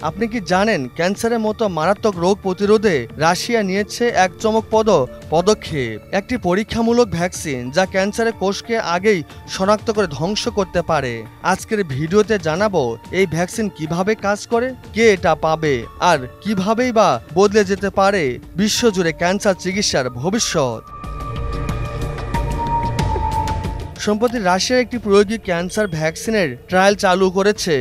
আপনি কি জানেন ক্যান্সারের মতো মারাত্মক রোগ প্রতিরোধে রাশিয়া নিয়েছে এক চমকপ্রদ পদক্ষেপ, একটি পরীক্ষামূলক ভ্যাকসিন যা ক্যান্সারের কোষকে আগেই শনাক্ত করে ধ্বংস করতে পারে। আজকের ভিডিওতে জানাবো এই ভ্যাকসিন কিভাবে কাজ করে, কে এটা পাবে, আর কিভাবেই বা বদলে যেতে পারে বিশ্বজুড়ে ক্যান্সার চিকিৎসার ভবিষ্যৎ। সম্প্রতি রাশিয়ার একটি প্রয়োগী ক্যান্সার ভ্যাকসিনের ট্রায়াল চালু করেছে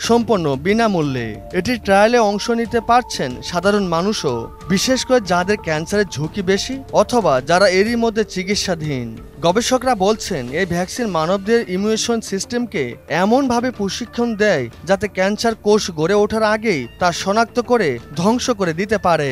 সম্পূর্ণ বিনামূল্যে। এটির ট্রায়ালে অংশ নিতে পারছেন সাধারণ মানুষও, বিশেষ করে যাদের ক্যান্সারের ঝুঁকি বেশি অথবা যারা এরই মধ্যে চিকিৎসাধীন। গবেষকরা বলছেন এই ভ্যাকসিন মানবদের ইমিউন সিস্টেমকে এমনভাবে প্রশিক্ষণ দেয় যাতে ক্যান্সার কোষ গড়ে ওঠার আগেই তা শনাক্ত করে ধ্বংস করে দিতে পারে।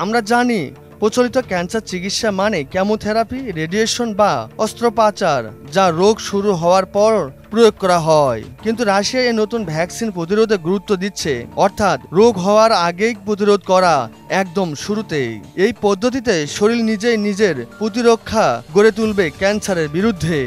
আমরা জানি প্রচলিত ক্যান্সার চিকিৎসা মানে কেমোথেরাপি, রেডিয়েশন বা অস্ত্রোপচার, যা রোগ শুরু হওয়ার পর প্রয়োগ করা হয়। কিন্তু রাশিয়া এই নতুন ভ্যাকসিন প্রতিরোধে গুরুত্ব দিচ্ছে, অর্থাৎ রোগ হওয়ার আগেই প্রতিরোধ করা, একদম শুরুতেই। এই পদ্ধতিতে শরীর নিজেই নিজের প্রতিরক্ষা গড়ে তুলবে ক্যান্সারের বিরুদ্ধে।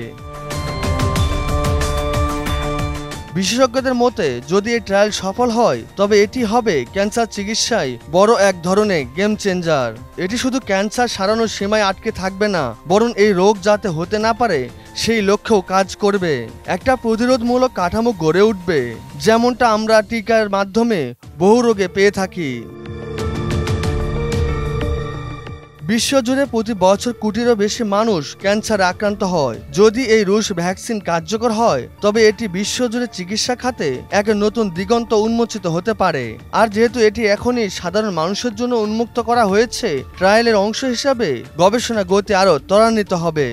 বিশেষজ্ঞদের মতে যদি এই ট্রায়াল সফল হয় তবে এটি হবে ক্যান্সার চিকিৎসায় বড় এক ধরনের গেম চেঞ্জার। এটি শুধু ক্যান্সার সারানোর সীমায় আটকে থাকবে না, বরং এই রোগ যাতে হতে না পারে সেই লক্ষ্যেও কাজ করবে। একটা প্রতিরোধমূলক কাঠামো গড়ে উঠবে, যেমনটা আমরা টিকার মাধ্যমে বহু রোগে পেয়ে থাকি। বিশ্বজুড়ে প্রতি বছর কোটিরও বেশি মানুষ ক্যান্সারে আক্রান্ত হয়। যদি এই রুশ ভ্যাকসিন কার্যকর হয় তবে এটি বিশ্বজুড়ে চিকিৎসা খাতে এক নতুন দিগন্ত উন্মোচিত হতে পারে। আর যেহেতু এটি এখনই সাধারণ মানুষের জন্য উন্মুক্ত করা হয়েছে, ট্রায়ালের অংশ হিসাবে গবেষণা গতি আরও ত্বরান্বিত হবে।